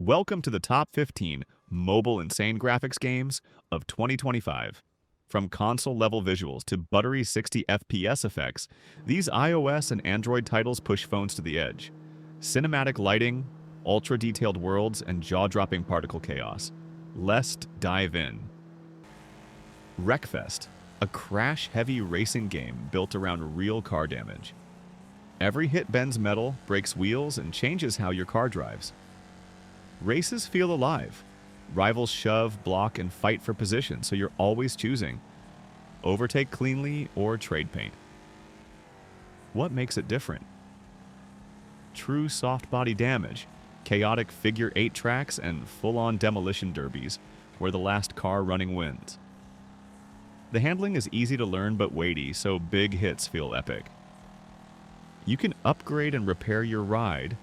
Welcome to the top 15 mobile insane graphics games of 2025. From console-level visuals to buttery 60 FPS effects, these iOS and Android titles push phones to the edge. Cinematic lighting, ultra-detailed worlds, and jaw-dropping particle chaos. Let's dive in. Wreckfest, a crash-heavy racing game built around real car damage. Every hit bends metal, breaks wheels, and changes how your car drives. Races feel alive. Rivals shove, block, and fight for position, so you're always choosing. Overtake cleanly or trade paint. What makes it different? True soft body damage, chaotic figure 8 tracks, and full-on demolition derbies, where the last car running wins. The handling is easy to learn but weighty, so big hits feel epic. You can upgrade and repair your ride,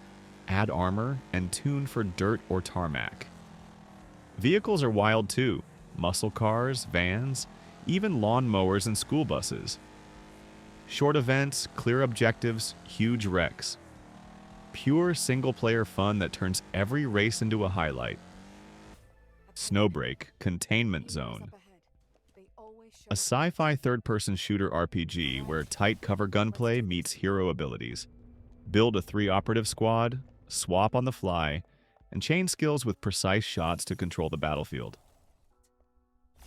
add armor, and tune for dirt or tarmac. Vehicles are wild too. Muscle cars, vans, even lawn mowers and school buses. Short events, clear objectives, huge wrecks. Pure single-player fun that turns every race into a highlight. Snowbreak, Containment Zone. A sci-fi third-person shooter RPG where tight cover gunplay meets hero abilities. Build a 3-operative squad, swap on the fly, and chain skills with precise shots to control the battlefield.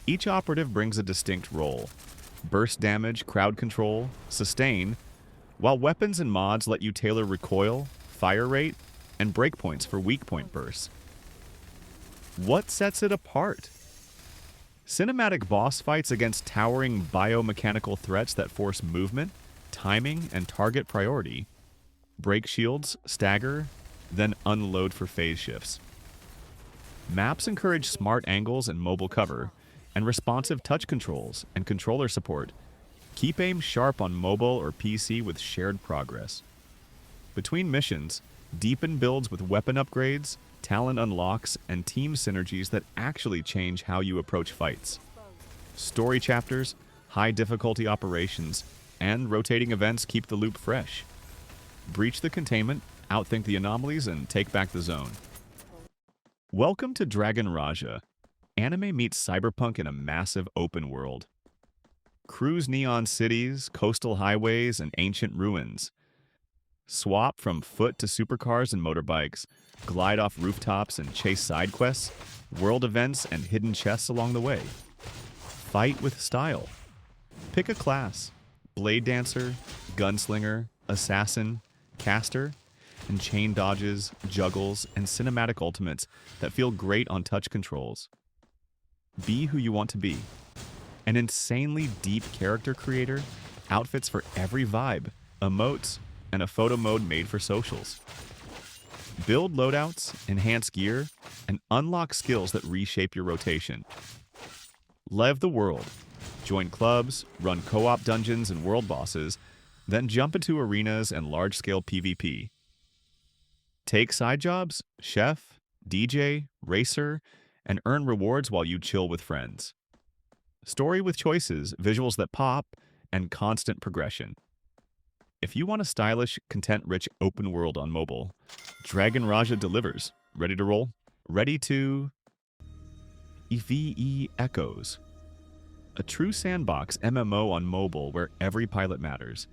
Each operative brings a distinct role. Burst damage, crowd control, sustain, while weapons and mods let you tailor recoil, fire rate, and breakpoints for weak point bursts. What sets it apart? Cinematic boss fights against towering biomechanical threats that force movement, timing, and target priority. Break shields, stagger, then unload for phase shifts. Maps encourage smart angles and mobile cover, and responsive touch controls and controller support. Keep aim sharp on mobile or PC with shared progress. Between missions, deepen builds with weapon upgrades, talent unlocks, and team synergies that actually change how you approach fights. Story chapters, high difficulty operations, and rotating events keep the loop fresh. Breach the containment, outthink the anomalies, and take back the zone. Welcome to Dragon Raja. Anime meets cyberpunk in a massive open world. Cruise neon cities, coastal highways, and ancient ruins. Swap from foot to supercars and motorbikes, glide off rooftops and chase side quests, world events, and hidden chests along the way. Fight with style. Pick a class: blade dancer, gunslinger, assassin, caster, and chain dodges, juggles, and cinematic ultimates that feel great on touch controls. Be who you want to be. An insanely deep character creator, outfits for every vibe, emotes, and a photo mode made for socials. Build loadouts, enhance gear, and unlock skills that reshape your rotation. Live the world. Join clubs, run co-op dungeons and world bosses, then jump into arenas and large-scale PvP. Take side jobs, chef, DJ, racer, and earn rewards while you chill with friends. Story with choices, visuals that pop, and constant progression. If you want a stylish, content-rich open world on mobile, Dragon Raja delivers. Ready to roll? Ready to... EVE Echoes. A true sandbox MMO on mobile where every pilot matters.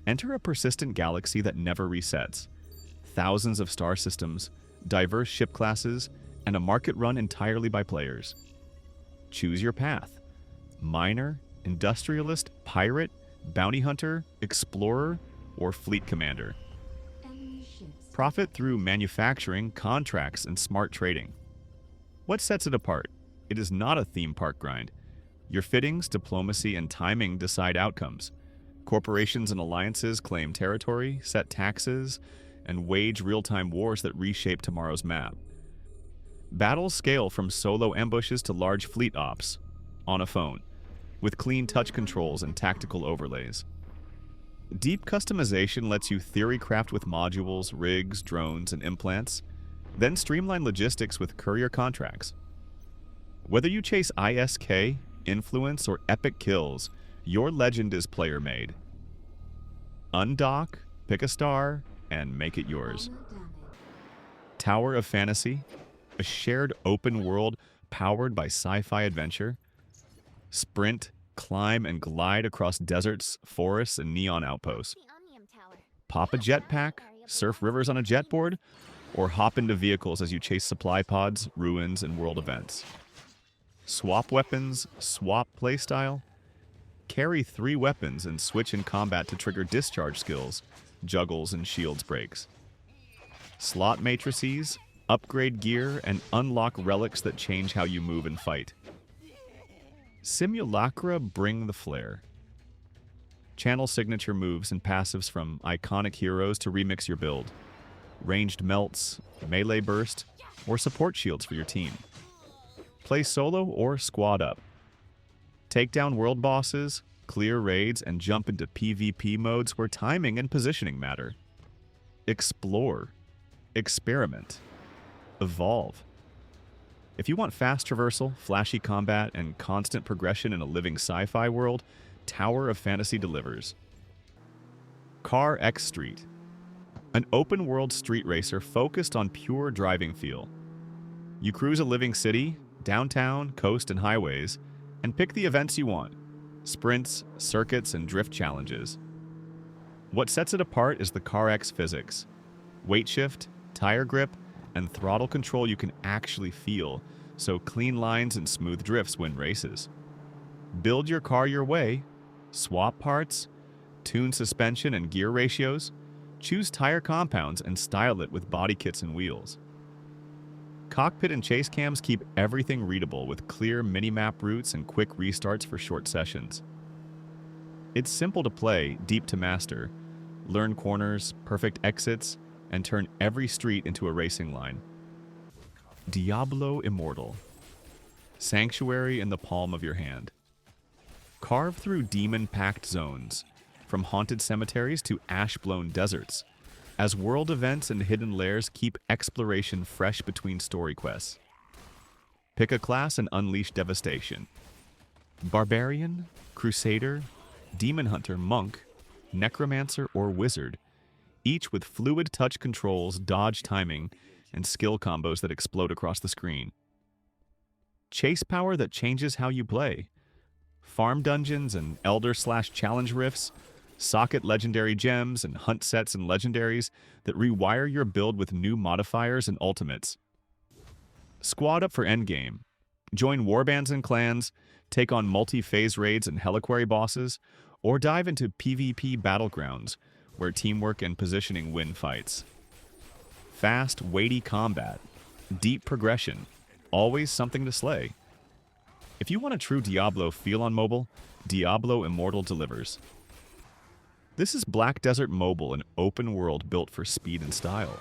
Enter a persistent galaxy that never resets. Thousands of star systems, diverse ship classes, and a market run entirely by players. Choose your path. Miner, industrialist, pirate, bounty hunter, explorer, or fleet commander. Profit through manufacturing, contracts, and smart trading. What sets it apart? It is not a theme park grind. Your fittings, diplomacy, and timing decide outcomes. Corporations and alliances claim territory, set taxes, and wage real-time wars that reshape tomorrow's map. Battles scale from solo ambushes to large fleet ops, on a phone, with clean touch controls and tactical overlays. Deep customization lets you theory craft with modules, rigs, drones, and implants, then streamline logistics with courier contracts. Whether you chase ISK, influence, or epic kills, your legend is player-made. Undock, pick a star, and make it yours. Tower of Fantasy, a shared open world powered by sci-fi adventure. Sprint, climb, and glide across deserts, forests, and neon outposts. Pop a jetpack, surf rivers on a jetboard, or hop into vehicles as you chase supply pods, ruins, and world events. Swap weapons, swap playstyle. Carry 3 weapons and switch in combat to trigger discharge skills, juggles, and shields breaks. Slot matrices, upgrade gear, and unlock relics that change how you move and fight. Simulacra bring the flair. Channel signature moves and passives from iconic heroes to remix your build. Ranged melts, melee burst, or support shields for your team. Play solo or squad up. Take down world bosses, clear raids, and jump into PvP modes where timing and positioning matter. Explore. Experiment. Evolve. If you want fast traversal, flashy combat, and constant progression in a living sci-fi world, Tower of Fantasy delivers. CarX Street. An open-world street racer focused on pure driving feel. You cruise a living city, downtown, coast, and highways, and pick the events you want. Sprints, circuits, and drift challenges. What sets it apart is the CarX physics. Weight shift, tire grip, and throttle control you can actually feel, so clean lines and smooth drifts win races. Build your car your way, swap parts, tune suspension and gear ratios, choose tire compounds, and style it with body kits and wheels. Cockpit and chase cams keep everything readable with clear mini-map routes and quick restarts for short sessions. It's simple to play, deep to master. Learn corners, perfect exits, and turn every street into a racing line. Diablo Immortal. Sanctuary in the palm of your hand. Carve through demon-packed zones, from haunted cemeteries to ash-blown deserts, as world events and hidden lairs keep exploration fresh between story quests. Pick a class and unleash devastation. Barbarian, Crusader, Demon Hunter, Monk, Necromancer, or Wizard, each with fluid touch controls, dodge timing, and skill combos that explode across the screen. Chase power that changes how you play. Farm dungeons and Elder/Challenge rifts, socket legendary gems, and hunt sets and legendaries that rewire your build with new modifiers and ultimates. Squad up for endgame. Join warbands and clans, take on multi-phase raids and heliquary bosses, or dive into PvP battlegrounds, where teamwork and positioning win fights. Fast, weighty combat. Deep progression. Always something to slay. If you want a true Diablo feel on mobile, Diablo Immortal delivers. This is Black Desert Mobile, an open world built for speed and style.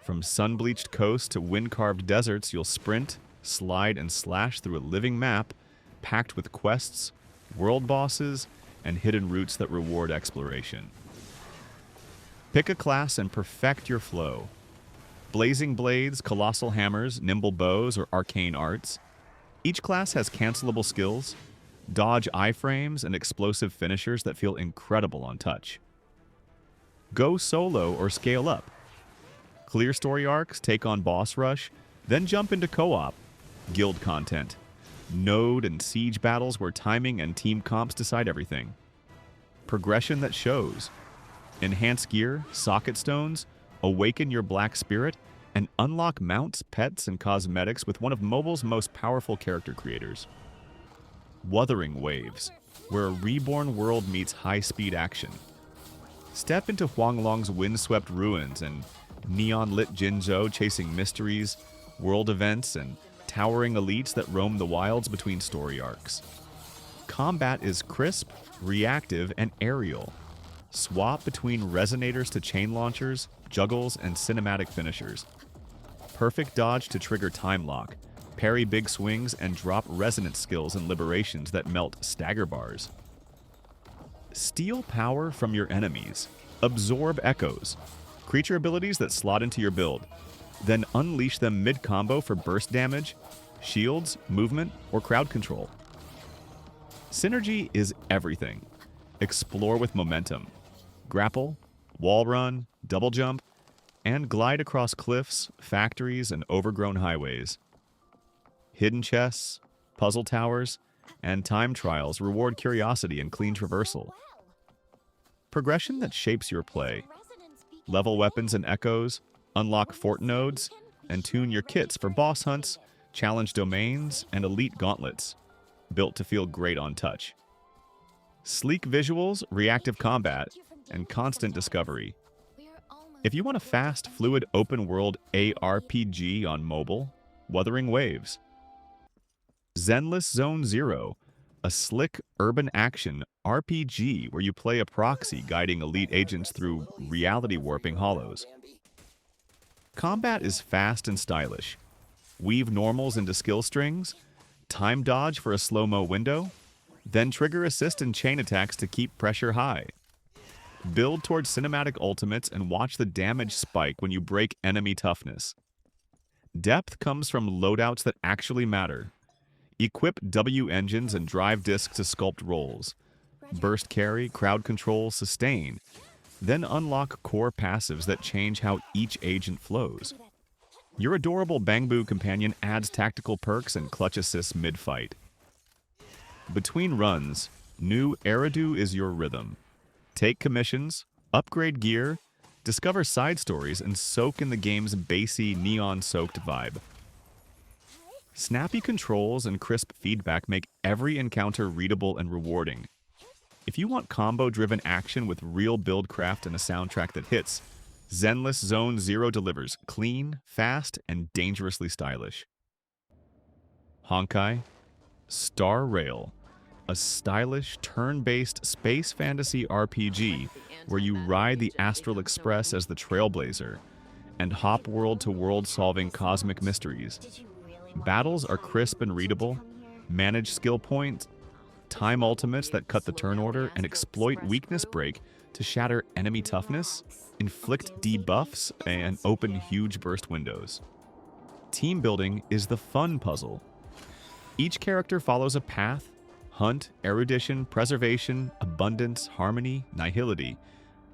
From sun-bleached coasts to wind-carved deserts, you'll sprint, slide, and slash through a living map packed with quests, world bosses, and hidden routes that reward exploration. Pick a class and perfect your flow. Blazing blades, colossal hammers, nimble bows, or arcane arts. Each class has cancelable skills, dodge iframes, and explosive finishers that feel incredible on touch. Go solo or scale up. Clear story arcs, take on boss rush, then jump into co-op, guild content, node and siege battles where timing and team comps decide everything. Progression that shows. Enhance gear, socket stones, awaken your black spirit, and unlock mounts, pets, and cosmetics with one of mobile's most powerful character creators. Wuthering Waves, where a reborn world meets high-speed action. Step into Huanglong's windswept ruins and neon-lit Jinzhou chasing mysteries, world events, and towering elites that roam the wilds between story arcs. Combat is crisp, reactive, and aerial. Swap between resonators to chain launchers, juggles, and cinematic finishers. Perfect dodge to trigger time lock, parry big swings, and drop resonance skills and liberations that melt stagger bars. Steal power from your enemies. Absorb echoes, creature abilities that slot into your build, then unleash them mid-combo for burst damage, shields, movement, or crowd control. Synergy is everything. Explore with momentum. Grapple, wall run, double jump, and glide across cliffs, factories, and overgrown highways. Hidden chests, puzzle towers, and time trials reward curiosity and clean traversal. Progression that shapes your play. Level weapons and echoes, unlock fort nodes, and tune your kits for boss hunts, challenge domains, and elite gauntlets, built to feel great on touch. Sleek visuals, reactive combat, and constant discovery. If you want a fast, fluid, open-world ARPG on mobile, Wuthering Waves. Zenless Zone Zero, a slick, urban action RPG where you play a proxy guiding elite agents through reality-warping hollows. Combat is fast and stylish. Weave normals into skill strings, time dodge for a slow-mo window, then trigger assist and chain attacks to keep pressure high. Build towards cinematic ultimates and watch the damage spike when you break enemy toughness. Depth comes from loadouts that actually matter. Equip W engines and drive discs to sculpt rolls. Burst carry, crowd control, sustain. Then unlock core passives that change how each agent flows. Your adorable Bangbu companion adds tactical perks and clutch assists mid-fight. Between runs, new Eridu is your rhythm. Take commissions, upgrade gear, discover side stories, and soak in the game's bassy, neon-soaked vibe. Snappy controls and crisp feedback make every encounter readable and rewarding. If you want combo-driven action with real buildcraft and a soundtrack that hits, Zenless Zone Zero delivers clean, fast, and dangerously stylish. Honkai Star Rail, a stylish, turn-based space fantasy RPG where you ride the Astral Express as the Trailblazer and hop world to world solving cosmic mysteries. Battles are crisp and readable, manage skill points, time ultimates that cut the turn order, and exploit weakness break to shatter enemy toughness, inflict debuffs, and open huge burst windows. Team building is the fun puzzle. Each character follows a path: hunt, erudition, preservation, abundance, harmony, nihility.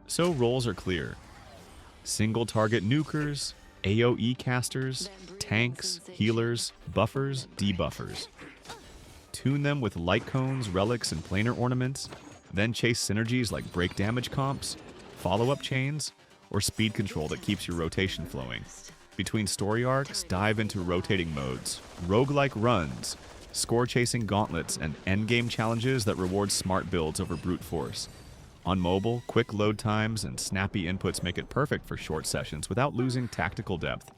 So roles are clear. Single target nukers, AoE casters, tanks, healers, buffers, debuffers. Tune them with light cones, relics, and planar ornaments, then chase synergies like break damage comps, follow-up chains, or speed control that keeps your rotation flowing. Between story arcs, dive into rotating modes, roguelike runs, score-chasing gauntlets, and endgame challenges that reward smart builds over brute force. On mobile, quick load times and snappy inputs make it perfect for short sessions without losing tactical depth.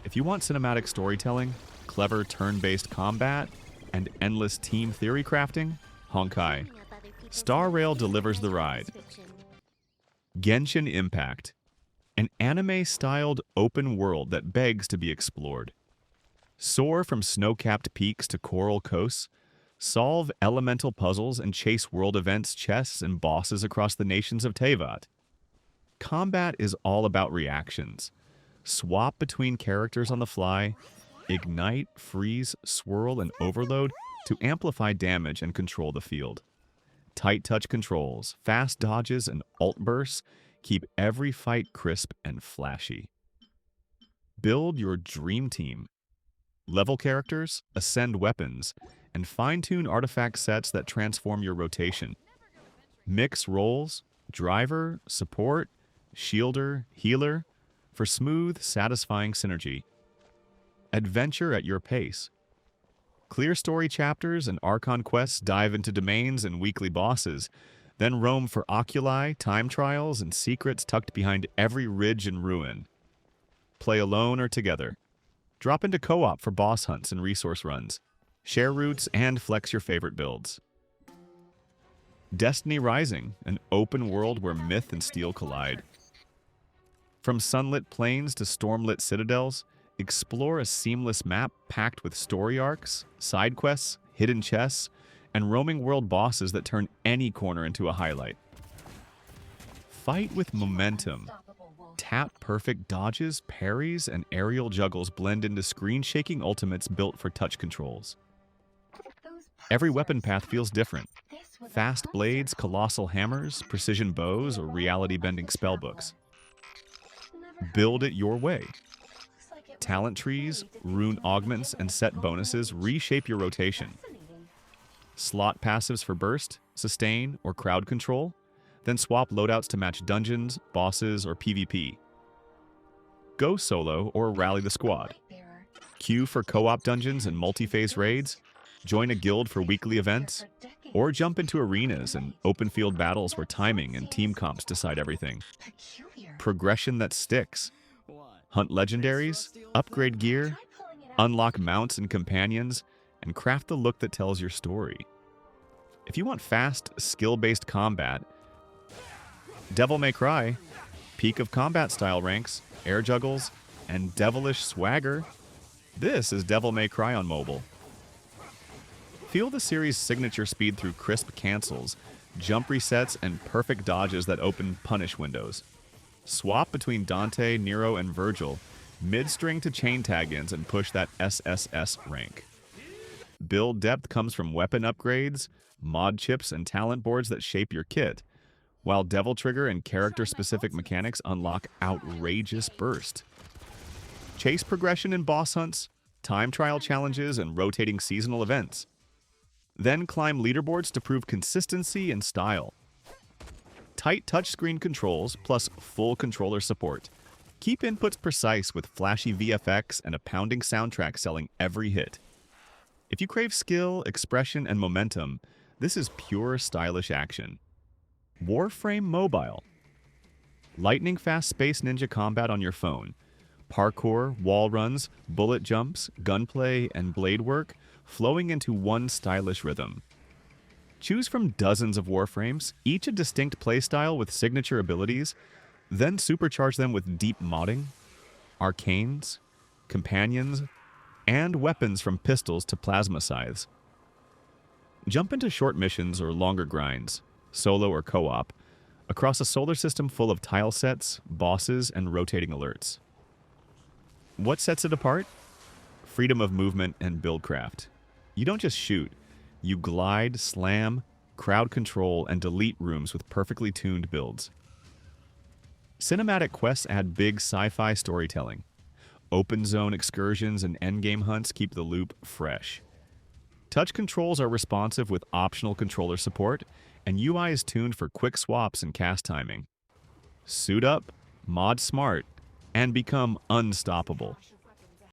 If you want cinematic storytelling, clever turn-based combat, and endless team theory crafting, Honkai Star Rail delivers the ride. Genshin Impact, an anime-styled open world that begs to be explored. Soar from snow-capped peaks to coral coasts, solve elemental puzzles, and chase world events, chests, and bosses across the nations of Teyvat. Combat is all about reactions. Swap between characters on the fly, ignite, freeze, swirl, and overload to amplify damage and control the field. Tight touch controls, fast dodges, and ult bursts keep every fight crisp and flashy. Build your dream team. Level characters, ascend weapons, and fine-tune artifact sets that transform your rotation. Mix roles, driver, support, shielder, healer, for smooth, satisfying synergy. Adventure at your pace. Clear story chapters and Archon quests dive into domains and weekly bosses, then roam for oculi, time trials, and secrets tucked behind every ridge and ruin. Play alone or together. Drop into co-op for boss hunts and resource runs. Share routes and flex your favorite builds. Destiny Rising, an open world where myth and steel collide. From sunlit plains to stormlit citadels, explore a seamless map packed with story arcs, side quests, hidden chests, and roaming world bosses that turn any corner into a highlight. Fight with momentum. Tap-perfect dodges, parries, and aerial juggles blend into screen-shaking ultimates built for touch controls. Every weapon path feels different. Fast blades, colossal hammers, precision bows, or reality-bending spellbooks. Build it your way. Talent trees, rune augments, and set bonuses reshape your rotation. Slot passives for burst, sustain, or crowd control, then swap loadouts to match dungeons, bosses, or PvP. Go solo or rally the squad. Queue for co-op dungeons and multi-phase raids, join a guild for weekly events, or jump into arenas and open-field battles where timing and team comps decide everything. Progression that sticks. Hunt legendaries, upgrade gear, unlock mounts and companions, and craft the look that tells your story. If you want fast, skill-based combat, Devil May Cry, peak of combat style ranks, air juggles, and devilish swagger, this is Devil May Cry on mobile. Feel the series' signature speed through crisp cancels, jump resets, and perfect dodges that open punish windows. Swap between Dante, Nero, and Virgil, mid-string to chain tag-ins, and push that SSS rank. Build depth comes from weapon upgrades, mod chips, and talent boards that shape your kit, while Devil Trigger and character-specific mechanics unlock outrageous burst. Chase progression in boss hunts, time trial challenges, and rotating seasonal events. Then climb leaderboards to prove consistency and style. Tight touchscreen controls plus full controller support. Keep inputs precise with flashy VFX and a pounding soundtrack selling every hit. If you crave skill, expression, and momentum, this is pure stylish action. Warframe Mobile. Lightning-fast Space Ninja combat on your phone. Parkour, wall runs, bullet jumps, gunplay, and blade work flowing into one stylish rhythm. Choose from dozens of Warframes, each a distinct playstyle with signature abilities, then supercharge them with deep modding, arcanes, companions, and weapons from pistols to plasma scythes. Jump into short missions or longer grinds, solo or co-op, across a solar system full of tile sets, bosses, and rotating alerts. What sets it apart? Freedom of movement and buildcraft. You don't just shoot. You glide, slam, crowd control, and delete rooms with perfectly tuned builds. Cinematic quests add big sci-fi storytelling. Open zone excursions and endgame hunts keep the loop fresh. Touch controls are responsive with optional controller support, and UI is tuned for quick swaps and cast timing. Suit up, mod smart, and become unstoppable.